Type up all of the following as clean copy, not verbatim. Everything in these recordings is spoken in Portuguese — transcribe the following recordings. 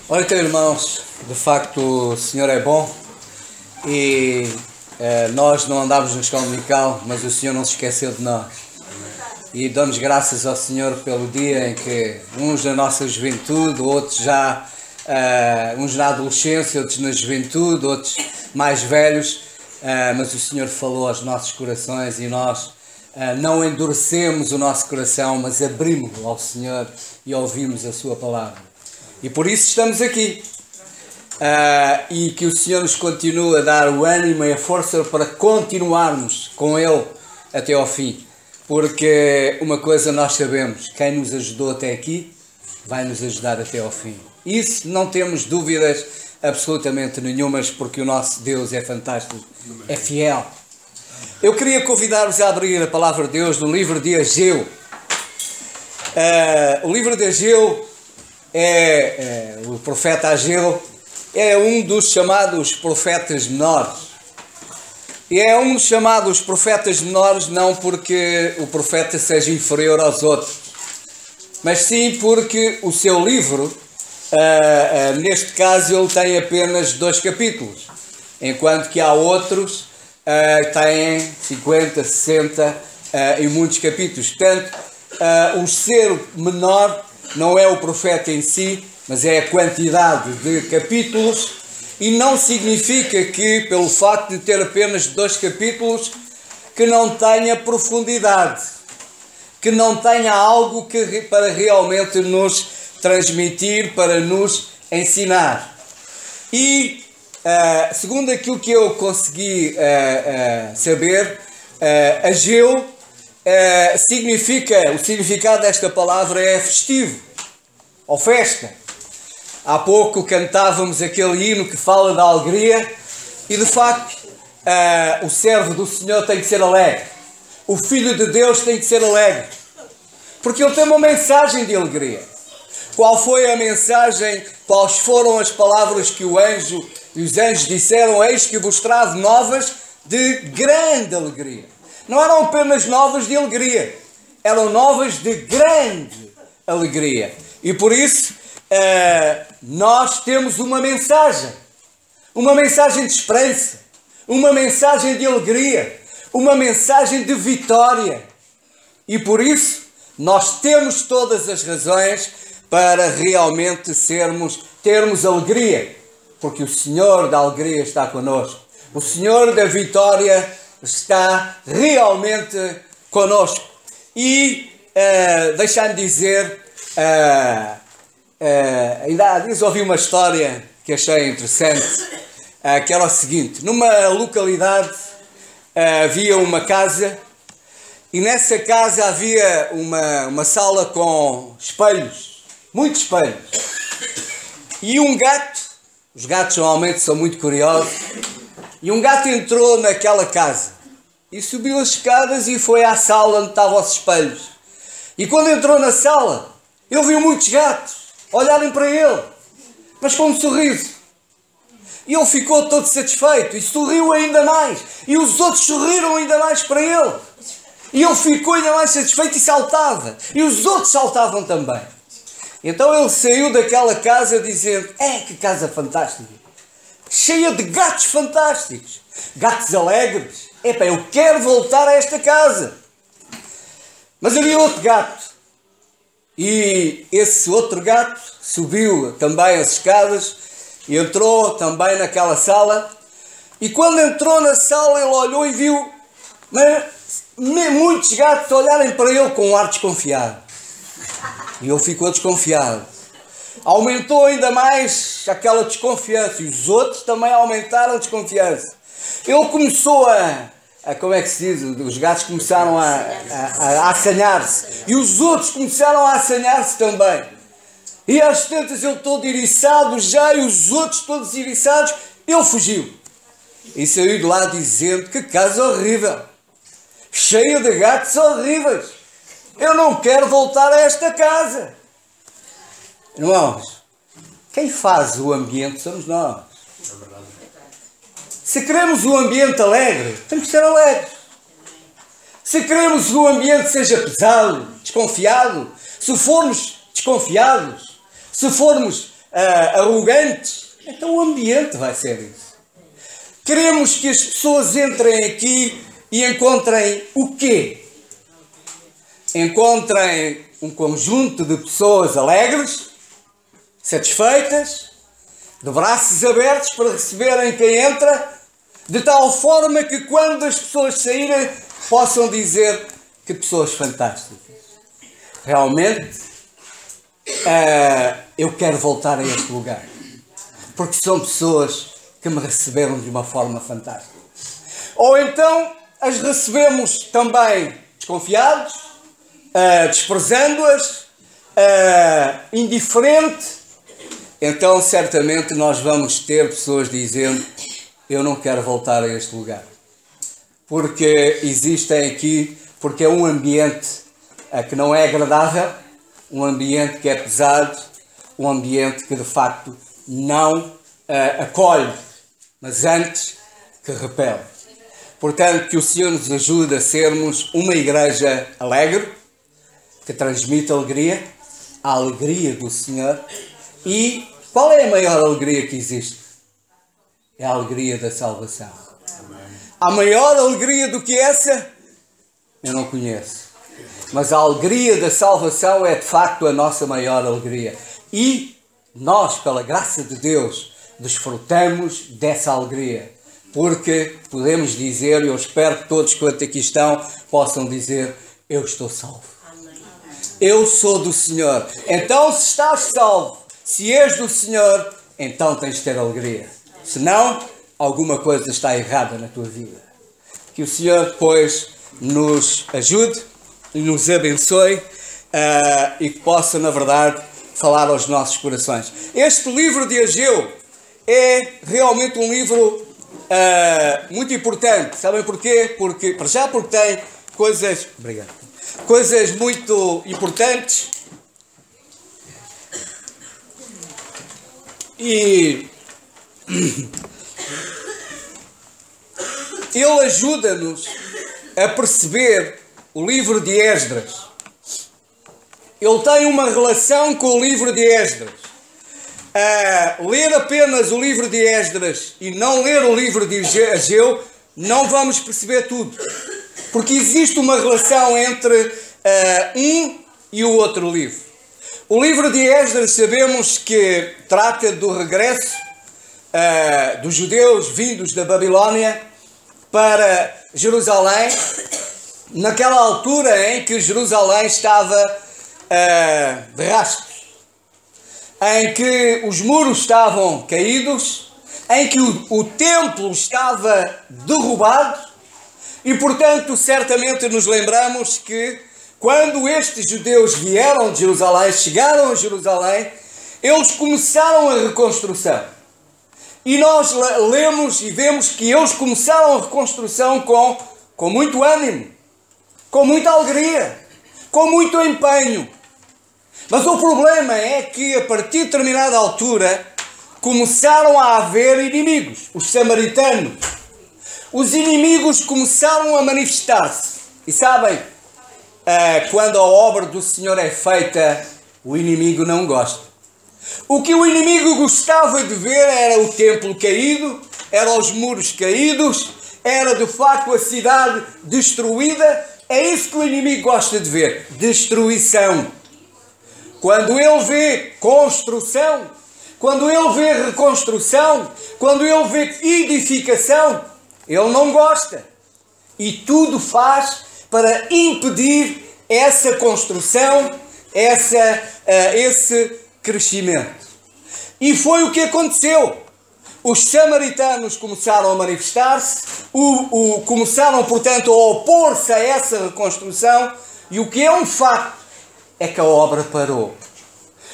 Olha então, irmãos, de facto o Senhor é bom e nós não andávamos na escola dominical, mas o Senhor não se esqueceu de nós. E damos graças ao Senhor pelo dia em que uns na nossa juventude, outros já, uns na adolescência, outros na juventude, outros mais velhos, mas o Senhor falou aos nossos corações e nós não endurecemos o nosso coração, mas abrimos-lo ao Senhor e ouvimos a sua palavra. E por isso estamos aqui. E que o Senhor nos continue a dar o ânimo e a força para continuarmos com Ele até ao fim. Porque uma coisa nós sabemos, quem nos ajudou até aqui, vai nos ajudar até ao fim. Isso não temos dúvidas absolutamente nenhumas, porque o nosso Deus é fantástico, é fiel. Eu queria convidar-vos a abrir a palavra de Deus no livro de Ageu. O livro de Ageu o profeta Ageu é um dos chamados profetas menores. E é um dos chamados profetas menores não porque o profeta seja inferior aos outros, mas sim porque o seu livro, neste caso, ele tem apenas 2 capítulos, enquanto que há outros têm 50, 60 e muitos capítulos. Portanto, o ser menor não é o profeta em si, mas é a quantidade de capítulos, e não significa que, pelo facto de ter apenas 2 capítulos, que não tenha profundidade, que não tenha algo para realmente nos transmitir, para nos ensinar. E, segundo aquilo que eu consegui saber, Ageu, o significado desta palavra é festivo, ou festa. Há pouco cantávamos aquele hino que fala da alegria, e de facto o servo do Senhor tem que ser alegre, o Filho de Deus tem que ser alegre, porque ele tem uma mensagem de alegria. Qual foi a mensagem? Quais foram as palavras que os anjos disseram? Eis que vos trago novas de grande alegria. Não eram apenas novas de alegria, eram novas de grande alegria. E por isso nós temos uma mensagem de esperança, uma mensagem de alegria, uma mensagem de vitória. E por isso nós temos todas as razões para realmente termos alegria, porque o Senhor da alegria está connosco. O Senhor da vitória está realmente connosco. E deixa-me dizer, ainda há dias ouvi uma história que achei interessante, que era o seguinte: numa localidade havia uma casa, e nessa casa havia uma sala com espelhos, muitos espelhos, e um gato, os gatos normalmente são muito curiosos, e um gato entrou naquela casa e subiu as escadas e foi à sala onde estavam os espelhos. E quando entrou na sala, ele viu muitos gatos olharem para ele, mas com um sorriso. E ele ficou todo satisfeito e sorriu ainda mais. E os outros sorriram ainda mais para ele. E ele ficou ainda mais satisfeito e saltava. E os outros saltavam também. Então ele saiu daquela casa dizendo: que casa fantástica! Cheia de gatos fantásticos, gatos alegres. Eu quero voltar a esta casa. Mas havia outro gato, e esse outro gato subiu também as escadas e entrou também naquela sala. E quando entrou na sala, ele olhou e viu muitos gatos olharem para ele com um ar desconfiado, e ele ficou desconfiado. Aumentou ainda mais aquela desconfiança, e os outros também aumentaram a desconfiança. Ele começou como é que se diz? Os gatos começaram a assanhar-se, e os outros começaram a assanhar-se também. E às tantas ele todo iriçado já, e os outros todos iriçados, ele fugiu. E saiu de lá dizendo: que casa horrível, cheia de gatos horríveis, eu não quero voltar a esta casa. Irmãos, quem faz o ambiente somos nós. Se queremos um ambiente alegre, temos que ser alegres. Se queremos que o ambiente seja pesado, desconfiado, se formos desconfiados, se formos arrogantes, então o ambiente vai ser isso. Queremos que as pessoas entrem aqui e encontrem o quê? Encontrem um conjunto de pessoas alegres, satisfeitas, de braços abertos para receberem quem entra, de tal forma que quando as pessoas saírem possam dizer que pessoas fantásticas. Realmente, eu quero voltar a este lugar, porque são pessoas que me receberam de uma forma fantástica. Ou então as recebemos também desconfiados, desprezando-as, indiferente. Então certamente nós vamos ter pessoas dizendo: eu não quero voltar a este lugar, porque existem aqui, porque é um ambiente que não é agradável, um ambiente que é pesado, um ambiente que de facto não acolhe, mas antes que repele. Portanto, que o Senhor nos ajude a sermos uma igreja alegre, que transmite alegria, a alegria do Senhor. E qual é a maior alegria que existe? É a alegria da salvação. A maior alegria do que essa? Eu não conheço. Mas a alegria da salvação é de facto a nossa maior alegria. E nós, pela graça de Deus, desfrutamos dessa alegria. Porque podemos dizer, e eu espero que todos quanto aqui estão possam dizer: eu estou salvo. Eu sou do Senhor. Então, se estás salvo, se és do Senhor, então tens de ter alegria. Senão, alguma coisa está errada na tua vida. Que o Senhor, pois, nos ajude e nos abençoe e que possa, na verdade, falar aos nossos corações. Este livro de Ageu é realmente um livro muito importante. Sabem porquê? Porque tem coisas... Obrigado. Coisas muito importantes. E ele ajuda-nos a perceber o livro de Esdras. Ele tem uma relação com o livro de Esdras. Ler apenas o livro de Esdras e não ler o livro de Ageu, não vamos perceber tudo. Porque existe uma relação entre um e o outro livro. O livro de Esdras sabemos que trata do regresso dos judeus vindos da Babilónia para Jerusalém, naquela altura em que Jerusalém estava de rastros, em que os muros estavam caídos, em que o templo estava derrubado. E, portanto, certamente nos lembramos que quando estes judeus vieram de Jerusalém, chegaram a Jerusalém, eles começaram a reconstrução. E nós lemos e vemos que eles começaram a reconstrução com muito ânimo, com muita alegria, com muito empenho. Mas o problema é que, a partir de determinada altura, começaram a haver inimigos, os samaritanos. Os inimigos começaram a manifestar-se. E sabem, quando a obra do Senhor é feita, o inimigo não gosta. O que o inimigo gostava de ver era o templo caído, eram os muros caídos, era de facto a cidade destruída. É isso que o inimigo gosta de ver, destruição. Quando ele vê construção, quando ele vê reconstrução, quando ele vê edificação, ele não gosta. E tudo faz para impedir essa construção, esse crescimento. E foi o que aconteceu. Os samaritanos começaram a manifestar-se, começaram, portanto, a opor-se a essa reconstrução, e o que é um facto é que a obra parou.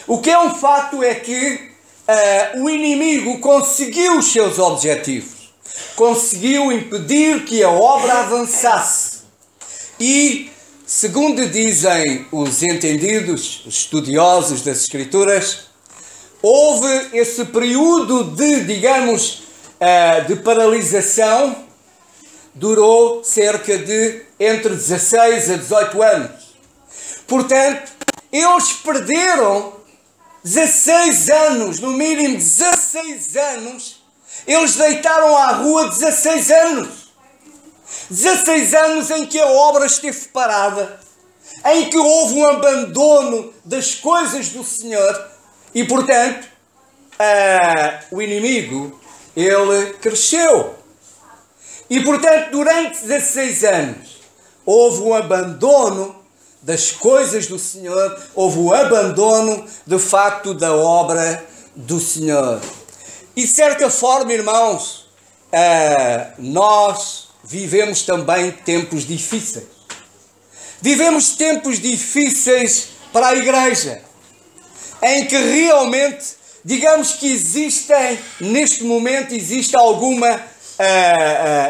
O que é um facto é que o inimigo conseguiu os seus objetivos. Conseguiu impedir que a obra avançasse. E, segundo dizem os entendidos, os estudiosos das Escrituras, houve esse período de, digamos, de paralisação, durou cerca de entre 16 a 18 anos. Portanto, eles perderam 16 anos, no mínimo 16 anos, eles deitaram à rua 16 anos. 16 anos em que a obra esteve parada, em que houve um abandono das coisas do Senhor e, portanto, o inimigo, ele cresceu. E, portanto, durante 16 anos, houve um abandono das coisas do Senhor, houve um abandono, de facto, da obra do Senhor. E, de certa forma, irmãos, nós vivemos também tempos difíceis. Vivemos tempos difíceis para a igreja, em que realmente, digamos que neste momento, existe alguma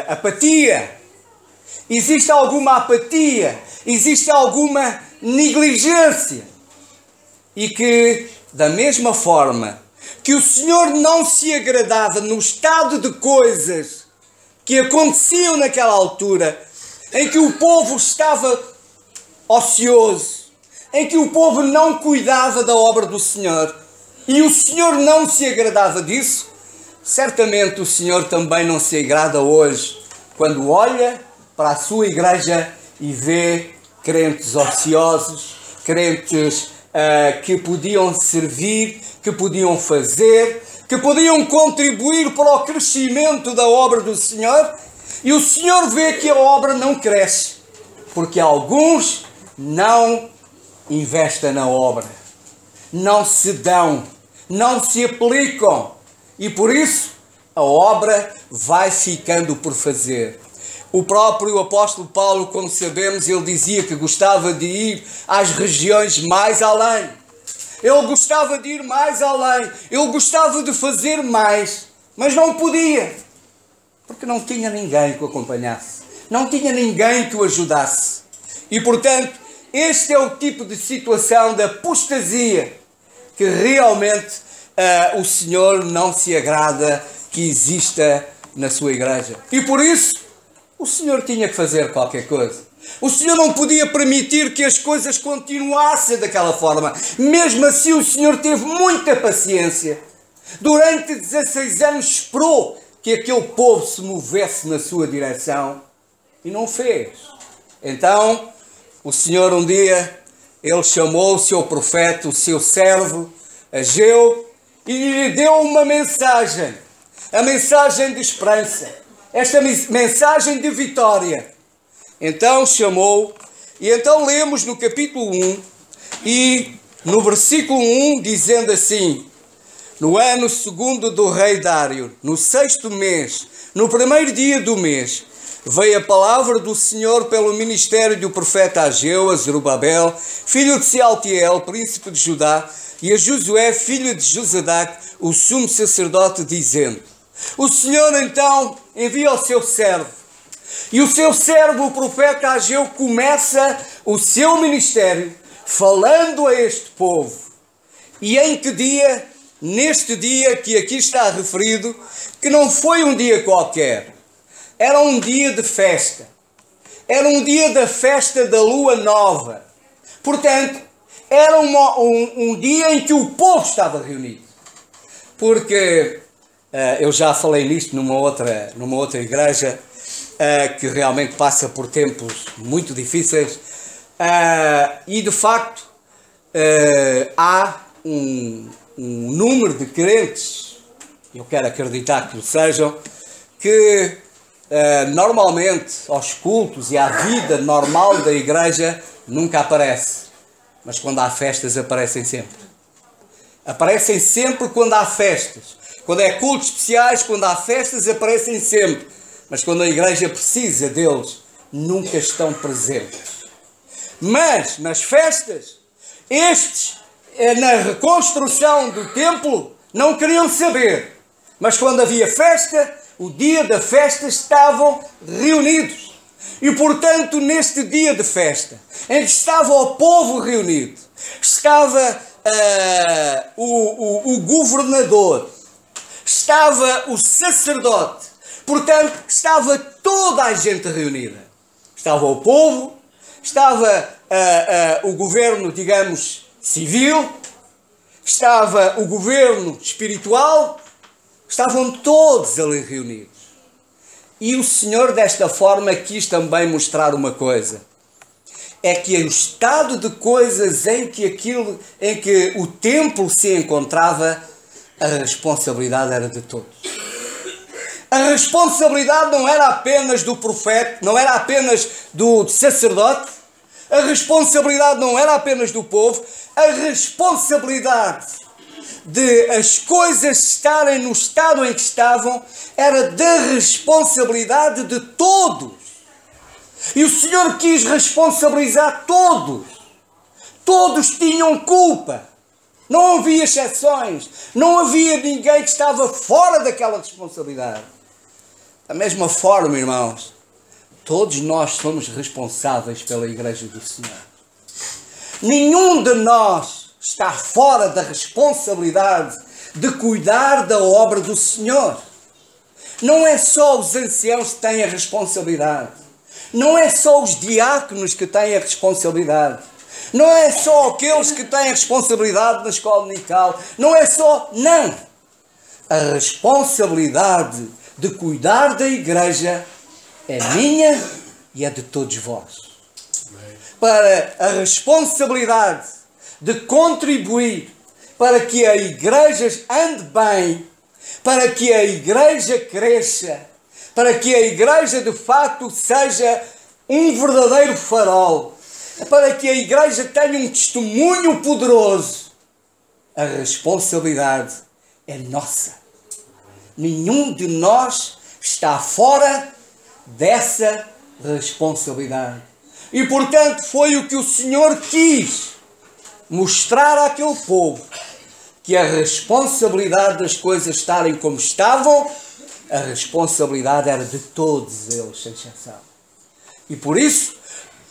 apatia. Existe alguma apatia, existe alguma negligência. E que, da mesma forma que o Senhor não se agradava no estado de coisas que aconteciam naquela altura, em que o povo estava ocioso, em que o povo não cuidava da obra do Senhor, e o Senhor não se agradava disso, certamente o Senhor também não se agrada hoje, quando olha para a sua igreja e vê crentes ociosos, crentes que podiam servir, que podiam fazer, que podiam contribuir para o crescimento da obra do Senhor, e o Senhor vê que a obra não cresce, porque alguns não investem na obra, não se dão, não se aplicam, e por isso a obra vai ficando por fazer. O próprio apóstolo Paulo, como sabemos, ele dizia que gostava de ir às regiões mais além. Ele gostava de ir mais além. Ele gostava de fazer mais. Mas não podia. Porque não tinha ninguém que o acompanhasse. Não tinha ninguém que o ajudasse. E, portanto, este é o tipo de situação de apostasia que realmente o Senhor não se agrada que exista na sua igreja. E por isso, o Senhor tinha que fazer qualquer coisa. O Senhor não podia permitir que as coisas continuassem daquela forma. Mesmo assim, o Senhor teve muita paciência. Durante 16 anos esperou que aquele povo se movesse na sua direção e não fez. Então, o Senhor um dia, ele chamou o seu profeta, o seu servo, Ageu, e lhe deu uma mensagem. A mensagem de esperança. Esta mensagem de vitória. Então chamou, e então lemos no capítulo 1, e no versículo 1, dizendo assim: no ano segundo do rei Dário, no 6º mês, no primeiro dia do mês, veio a palavra do Senhor pelo ministério do profeta Ageu a Zorobabel, filho de Sealtiel, príncipe de Judá, e a Josué, filho de Josadac, o sumo sacerdote, dizendo: o Senhor então envia o seu servo. E o seu servo, o profeta Ageu, começa o seu ministério falando a este povo. E em que dia? Neste dia que aqui está referido, que não foi um dia qualquer. Era um dia de festa. Era um dia da festa da lua nova. Portanto, era um dia em que o povo estava reunido. Porque eu já falei nisto numa outra igreja que realmente passa por tempos muito difíceis e de facto há um número de crentes, eu quero acreditar que o sejam, que normalmente aos cultos e à vida normal da igreja nunca aparece, mas quando há festas aparecem sempre. Aparecem sempre quando há festas. Quando é cultos especiais, quando há festas, aparecem sempre. Mas quando a igreja precisa deles, nunca estão presentes. Mas, nas festas, estes, na reconstrução do templo, não queriam saber. Mas quando havia festa, o dia da festa, estavam reunidos. E, portanto, neste dia de festa, em que estava o povo reunido, estava o governador, estava o sacerdote, portanto, estava toda a gente reunida. Estava o povo, estava o governo, digamos, civil, estava o governo espiritual, estavam todos ali reunidos. E o Senhor desta forma quis também mostrar uma coisa. É que o estado de coisas em que o templo se encontrava, a responsabilidade era de todos. A responsabilidade não era apenas do profeta, não era apenas do sacerdote, a responsabilidade não era apenas do povo, a responsabilidade de as coisas estarem no estado em que estavam era da responsabilidade de todos. E o Senhor quis responsabilizar todos. Todos tinham culpa. Não havia exceções. Não havia ninguém que estava fora daquela responsabilidade. Da mesma forma, irmãos, todos nós somos responsáveis pela Igreja do Senhor. Nenhum de nós está fora da responsabilidade de cuidar da obra do Senhor. Não é só os anciãos que têm a responsabilidade. Não é só os diáconos que têm a responsabilidade. Não é só aqueles que têm a responsabilidade na escola dominical. Não é só... Não! A responsabilidade de cuidar da igreja é minha e é de todos vós. Para a responsabilidade de contribuir para que a igreja ande bem, para que a igreja cresça, para que a igreja de facto seja um verdadeiro farol, para que a igreja tenha um testemunho poderoso, a responsabilidade é nossa. Nenhum de nós está fora dessa responsabilidade. E portanto foi o que o Senhor quis mostrar àquele povo, que a responsabilidade das coisas estarem como estavam, a responsabilidade era de todos eles, sem exceção. E por isso,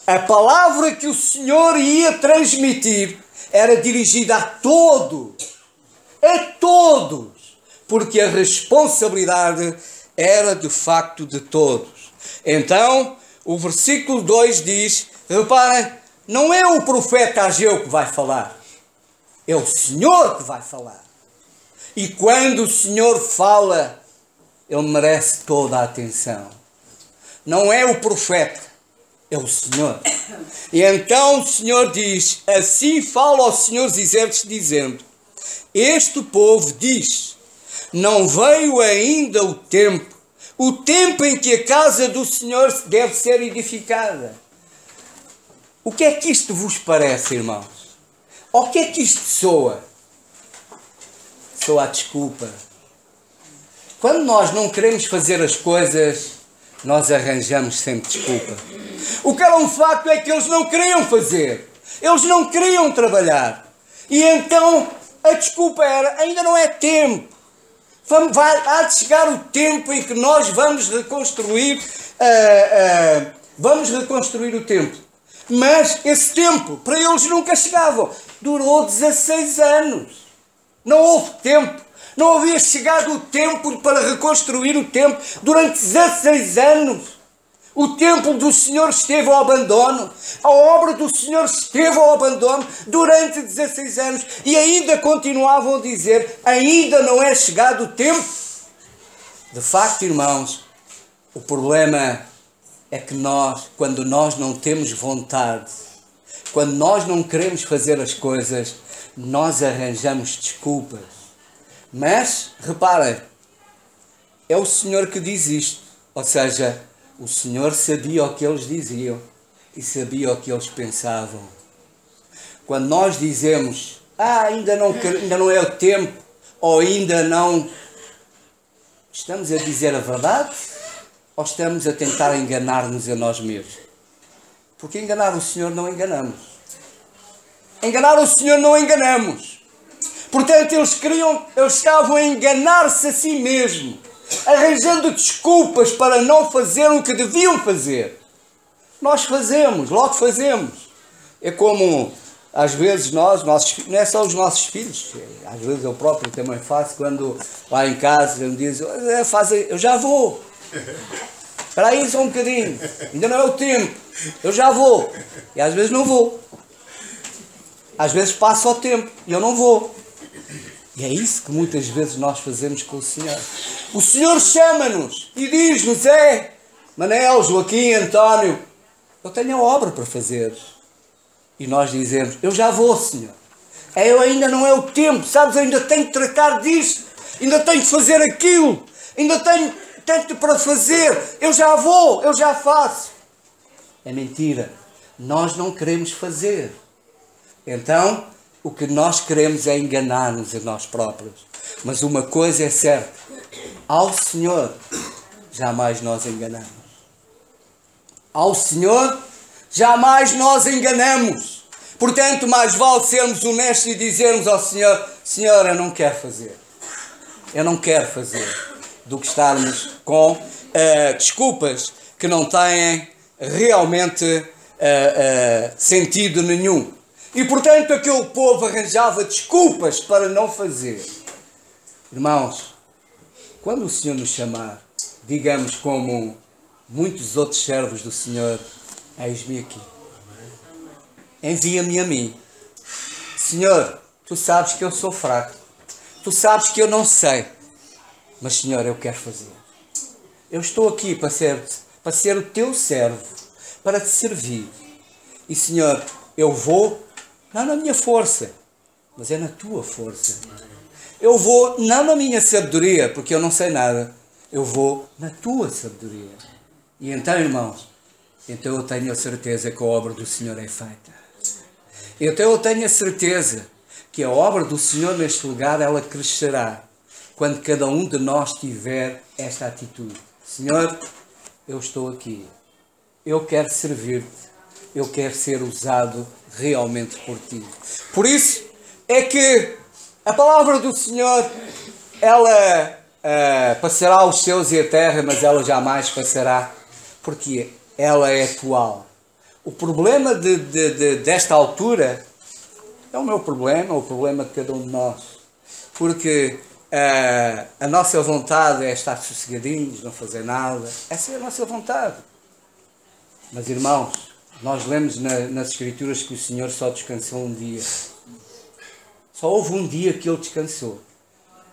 a palavra que o Senhor ia transmitir era dirigida a todos, porque a responsabilidade era de facto de todos. Então, o versículo 2 diz, reparem, não é o profeta Ageu que vai falar, é o Senhor que vai falar. E quando o Senhor fala, ele merece toda a atenção. Não é o profeta, é o Senhor. E então o Senhor diz, assim fala ao Senhor dos Exércitos, dizendo, este povo diz, não veio ainda o tempo em que a casa do Senhor deve ser edificada. O que é que isto vos parece, irmãos? Ou o que é que isto soa? Soa a desculpa. Quando nós não queremos fazer as coisas, nós arranjamos sempre desculpa. O que era um facto é que eles não queriam fazer. Eles não queriam trabalhar. E então a desculpa era, ainda não é tempo. Há de chegar o tempo em que nós vamos reconstruir o templo. Mas esse tempo, para eles nunca chegava. Durou 16 anos. Não houve tempo. Não havia chegado o tempo para reconstruir o templo. Durante 16 anos, o templo do Senhor esteve ao abandono. A obra do Senhor esteve ao abandono durante 16 anos. E ainda continuavam a dizer, ainda não é chegado o tempo. De facto, irmãos, o problema é que quando nós não temos vontade, quando nós não queremos fazer as coisas, nós arranjamos desculpas. Mas, reparem, é o Senhor que diz isto. Ou seja, o Senhor sabia o que eles diziam e sabia o que eles pensavam. Quando nós dizemos, ainda não é o tempo, ou ainda não, estamos a dizer a verdade ou estamos a tentar enganar-nos a nós mesmos? Porque enganar o Senhor não enganamos. Enganar o Senhor não enganamos. Portanto, eles estavam a enganar-se a si mesmos, arranjando desculpas para não fazer o que deviam fazer. Nós fazemos, logo fazemos. É como, às vezes, não é só os nossos filhos, às vezes eu próprio também faço, quando lá em casa me dizem, eu já vou. Espera aí só um bocadinho, ainda não é o tempo, eu já vou. E às vezes não vou. Às vezes passa o tempo e eu não vou. E é isso que muitas vezes nós fazemos com o Senhor. O Senhor chama-nos e diz-nos: Manel, Joaquim, António, eu tenho a obra para fazer. E nós dizemos: eu já vou, Senhor. Eu ainda não é o tempo, sabes? Eu ainda tenho que tratar disto, ainda tenho que fazer aquilo, ainda tenho tanto para fazer. Eu já vou, eu já faço. É mentira. Nós não queremos fazer. Então, o que nós queremos é enganar-nos a nós próprios. Mas uma coisa é certa: ao Senhor jamais nós enganamos. Ao Senhor jamais nós enganamos. Portanto, mais vale sermos honestos e dizermos ao Senhor: Senhor, eu não quero fazer. Eu não quero fazer. Do que estarmos com desculpas que não têm realmente sentido nenhum. E, portanto, aquele povo arranjava desculpas para não fazer. Irmãos, quando o Senhor nos chamar, digamos como muitos outros servos do Senhor: eis-me aqui. Envia-me a mim. Senhor, tu sabes que eu sou fraco. Tu sabes que eu não sei. Mas, Senhor, eu quero fazer. Eu estou aqui para ser o teu servo, para te servir. E, Senhor, eu vou, não na minha força, mas é na tua força. Eu vou, não na minha sabedoria, porque eu não sei nada. Eu vou na tua sabedoria. E então, irmãos, então eu tenho a certeza que a obra do Senhor é feita. Então eu tenho a certeza que a obra do Senhor neste lugar, ela crescerá quando cada um de nós tiver esta atitude. Senhor, eu estou aqui. Eu quero servir-te. Eu quero ser usado realmente por ti. Por isso é que a palavra do Senhor, ela passará os céus e a terra, mas ela jamais passará, porque ela é atual. O problema desta altura é o meu problema, o problema de cada um de nós. Porque a nossa vontade é estar sossegadinhos, não fazer nada. Essa é a nossa vontade. Mas, irmãos, nós lemos nas Escrituras que o Senhor só descansou um dia. Só houve um dia que Ele descansou.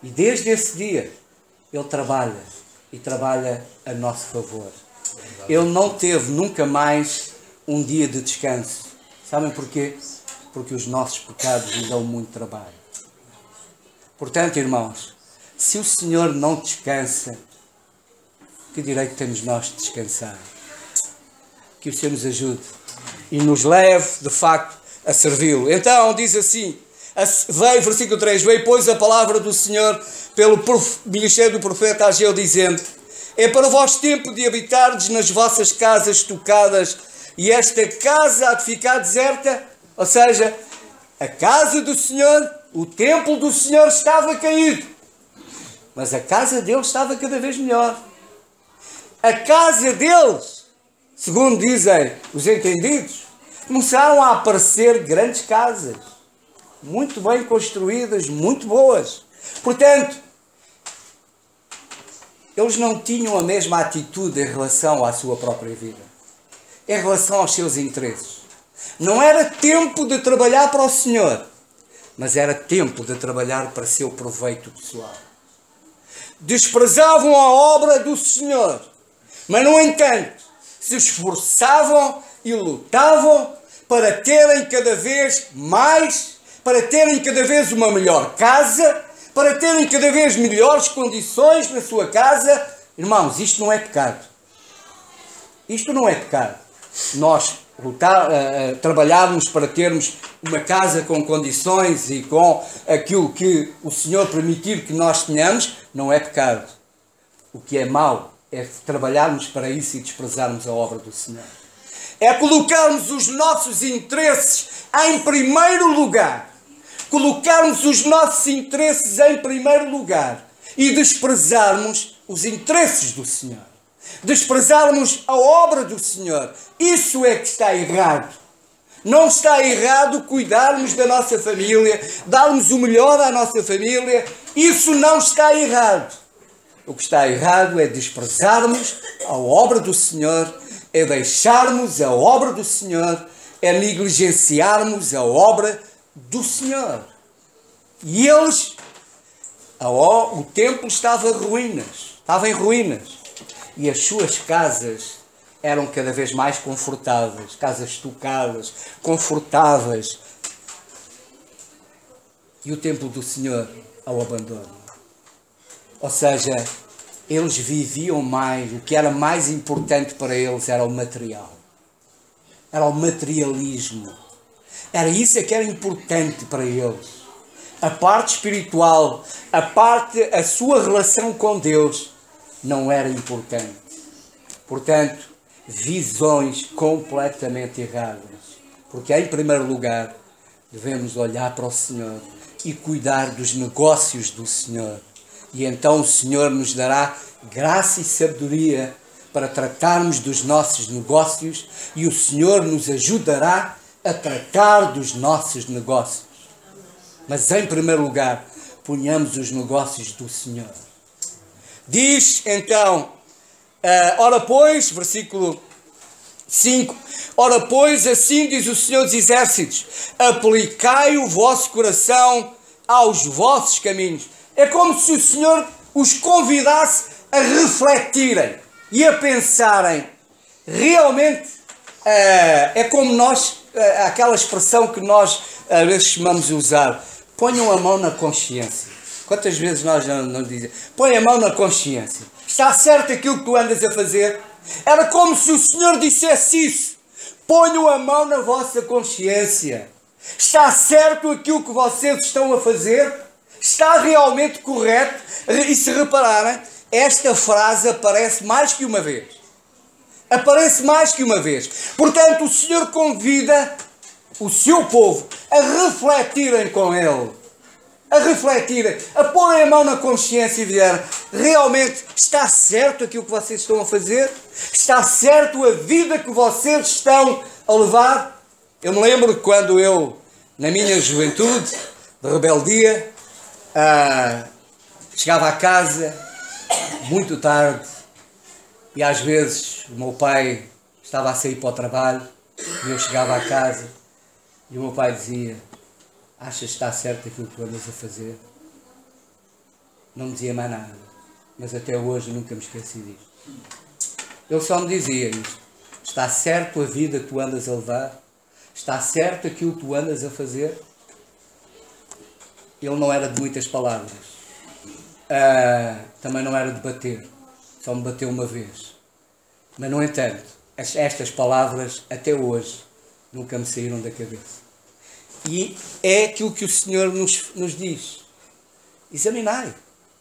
E desde esse dia, Ele trabalha. E trabalha a nosso favor. Ele não teve nunca mais um dia de descanso. Sabem porquê? Porque os nossos pecados lhe dão muito trabalho. Portanto, irmãos, se o Senhor não descansa, que direito temos nós de descansar? Que o Senhor nos ajude e nos leve, de facto, a servi-lo. Então, diz assim, veio, versículo 3, veio, pois, a palavra do Senhor pelo ministério do profeta Ageu, dizendo: é para vós tempo de habitardes nas vossas casas tocadas, e esta casa há de ficar deserta. Ou seja, a casa do Senhor, o templo do Senhor estava caído, mas a casa deles estava cada vez melhor. A casa deles, segundo dizem os entendidos, começaram a aparecer grandes casas, muito bem construídas, muito boas. Portanto, eles não tinham a mesma atitude em relação à sua própria vida, em relação aos seus interesses. Não era tempo de trabalhar para o Senhor, mas era tempo de trabalhar para seu proveito pessoal. Desprezavam a obra do Senhor, mas, no entanto, se esforçavam e lutavam para terem cada vez mais, para terem cada vez uma melhor casa, para terem cada vez melhores condições na sua casa. Irmãos, isto não é pecado. Isto não é pecado. Nós trabalharmos para termos uma casa com condições e com aquilo que o Senhor permitir que nós tenhamos, não é pecado. O que é mau é trabalharmos para isso e desprezarmos a obra do Senhor. É colocarmos os nossos interesses em primeiro lugar. Colocarmos os nossos interesses em primeiro lugar e desprezarmos os interesses do Senhor. Desprezarmos a obra do Senhor. Isso é que está errado. Não está errado cuidarmos da nossa família, darmos o melhor à nossa família. Isso não está errado. O que está errado é desprezarmos a obra do Senhor, é deixarmos a obra do Senhor, é negligenciarmos a obra do Senhor. E eles, o templo estava em ruínas. E as suas casas eram cada vez mais confortáveis, casas estucadas, confortáveis. E o templo do Senhor ao abandono. Ou seja, eles viviam mais, o que era mais importante para eles era o material. Era o materialismo. Era isso que era importante para eles. A parte espiritual, a sua relação com Deus não era importante. Portanto, visões completamente erradas. Porque, em primeiro lugar, devemos olhar para o Senhor e cuidar dos negócios do Senhor. E então o Senhor nos dará graça e sabedoria para tratarmos dos nossos negócios e o Senhor nos ajudará a tratar dos nossos negócios. Mas, em primeiro lugar, ponhamos os negócios do Senhor. Diz, então, ora pois, versículo 5, ora pois, assim diz o Senhor dos Exércitos, aplicai o vosso coração aos vossos caminhos. É como se o Senhor os convidasse a refletirem e a pensarem. Realmente, é como nós, aquela expressão que nós às vezes chamamos de usar, ponham a mão na consciência. Quantas vezes nós não dizemos, põe a mão na consciência. Está certo aquilo que tu andas a fazer? Era como se o Senhor dissesse isso. Ponham a mão na vossa consciência. Está certo aquilo que vocês estão a fazer? Está realmente correto? E se repararem, esta frase aparece mais que uma vez. Aparece mais que uma vez. Portanto, o Senhor convida o seu povo a refletirem com Ele. A refletirem, a porem a mão na consciência e dizer, realmente está certo aquilo que vocês estão a fazer? Está certo a vida que vocês estão a levar? Eu me lembro que quando eu, na minha juventude, de rebeldia, chegava a casa muito tarde e às vezes o meu pai estava a sair para o trabalho e eu chegava a casa e o meu pai dizia, achas que está certo aquilo que tu andas a fazer? Não me dizia mais nada, mas até hoje nunca me esqueci disto. Ele só me dizia isto, está certo a vida que tu andas a levar? Está certo aquilo que tu andas a fazer? Ele não era de muitas palavras. Também não era de bater. Só me bateu uma vez. Mas, no entanto, estas palavras, até hoje, nunca me saíram da cabeça. E é aquilo que o Senhor nos diz. Examinai.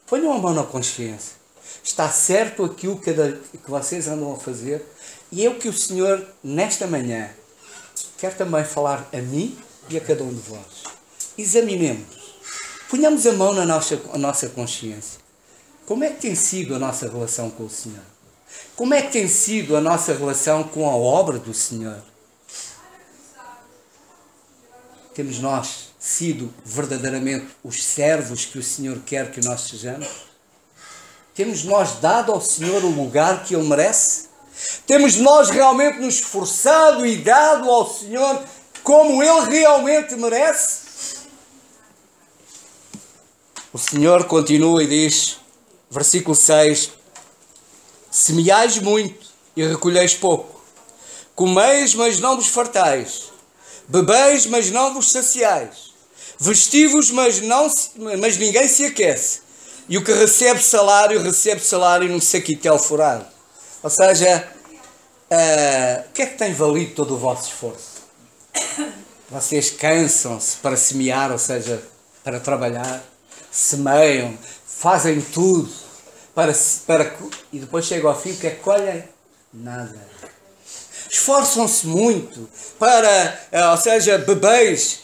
Ponham a mão na consciência. Está certo aquilo que vocês andam a fazer? E é o que o Senhor, nesta manhã, quer também falar a mim e a cada um de vós. Examinemos. Ponhamos a mão na nossa consciência. Como é que tem sido a nossa relação com o Senhor? Como é que tem sido a nossa relação com a obra do Senhor? Temos nós sido verdadeiramente os servos que o Senhor quer que nós sejamos? Temos nós dado ao Senhor o lugar que Ele merece? Temos nós realmente nos esforçado e dado ao Senhor como Ele realmente merece? O Senhor continua e diz, versículo 6, semeais muito e recolheis pouco, comeis, mas não vos fartais, bebeis, mas não vos saciais, vestivos, mas ninguém se aquece, e o que recebe salário num saquitel furado. Ou seja, o que é que tem valido todo o vosso esforço? Vocês cansam-se para semear, ou seja, para trabalhar, semeiam, fazem tudo e depois chegam ao fim, o que é que colhem? Nada. Esforçam-se muito para, ou seja, bebeis,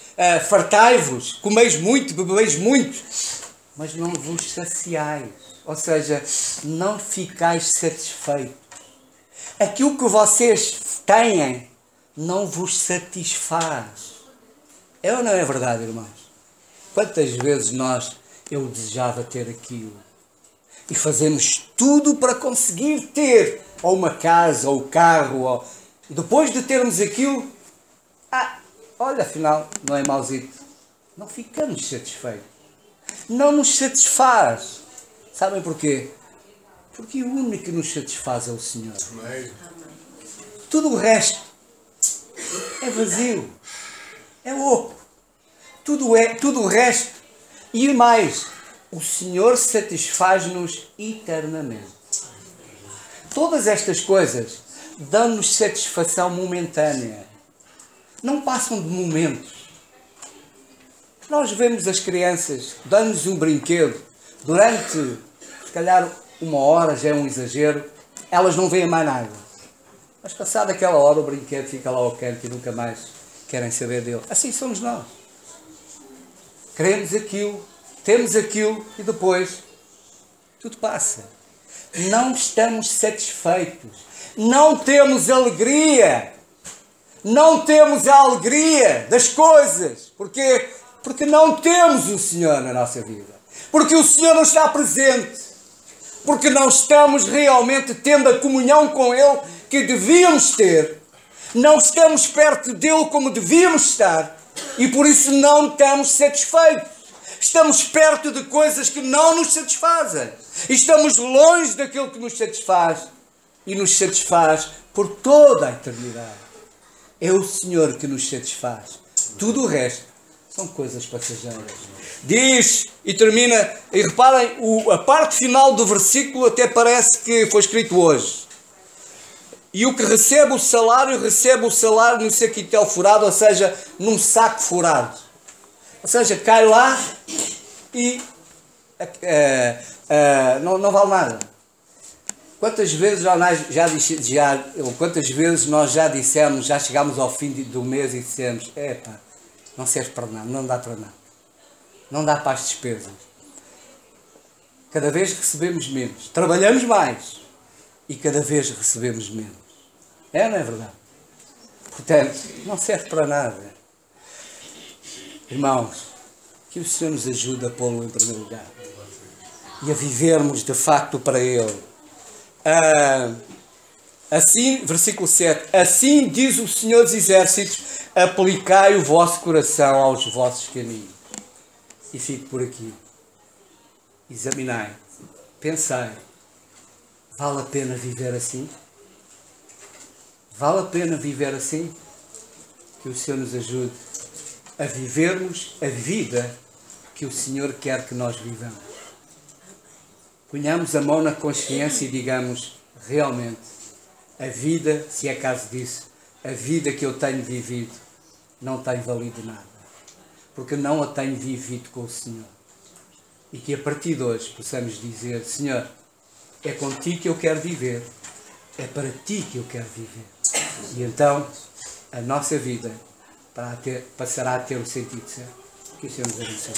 fartai-vos, comeis muito, bebeis muito, mas não vos saciais, ou seja, não ficais satisfeitos. Aquilo que vocês têm não vos satisfaz. É ou não é verdade, irmãos? Quantas vezes eu desejava ter aquilo e fazemos tudo para conseguir ter ou uma casa ou carro, e depois de termos aquilo, olha, afinal não é mauzito, não ficamos satisfeitos. não nos satisfaz. Sabem porquê? Porque o único que nos satisfaz é o Senhor. Tudo o resto é vazio, é oco. Tudo o resto. E mais, o Senhor satisfaz-nos eternamente. Todas estas coisas dão-nos satisfação momentânea. Não passam de momentos. Nós vemos as crianças, dão-nos um brinquedo. Durante, se calhar, 1 hora, já é um exagero, elas não veem mais nada. Mas passada aquela hora, o brinquedo fica lá ao canto e nunca mais querem saber dele. Assim somos nós. Queremos aquilo, temos aquilo e depois tudo passa. Não estamos satisfeitos. Não temos alegria. Não temos a alegria das coisas. Porquê? Porque não temos o Senhor na nossa vida. Porque o Senhor não está presente. Porque não estamos realmente tendo a comunhão com Ele que devíamos ter. Não estamos perto dEle como devíamos estar. E por isso não estamos satisfeitos. Estamos perto de coisas que não nos satisfazem. E estamos longe daquilo que nos satisfaz. E nos satisfaz por toda a eternidade. É o Senhor que nos satisfaz. Tudo o resto são coisas passageiras. Diz e termina, e reparem, a parte final do versículo até parece que foi escrito hoje. E o que recebe o salário no saquitel furado, ou seja, num saco furado. Ou seja, cai lá e não vale nada. Quantas vezes nós já dissemos, já chegámos ao fim do mês e dissemos, não serve para nada, não dá para nada. Não dá para as despesas. Cada vez recebemos menos. Trabalhamos mais e cada vez recebemos menos. Não é verdade? Portanto, não serve para nada. Irmãos, que o Senhor nos ajude a pô-lo em primeiro lugar. E a vivermos de facto para Ele. Assim, versículo 7. Assim diz o Senhor dos Exércitos, aplicai o vosso coração aos vossos caminhos. E fico por aqui. Examinai. Pensai. Vale a pena viver assim? Vale a pena viver assim? Que o Senhor nos ajude a vivermos a vida que o Senhor quer que nós vivamos. Ponhamos a mão na consciência e digamos, realmente, a vida, se é caso disso, a vida que eu tenho vivido não tem valido nada. Porque não a tenho vivido com o Senhor. E que a partir de hoje possamos dizer, Senhor, é contigo que eu quero viver, é para ti que eu quero viver. E então a nossa vida passará a ter o sentido certo. Que o Senhor nos abençoe.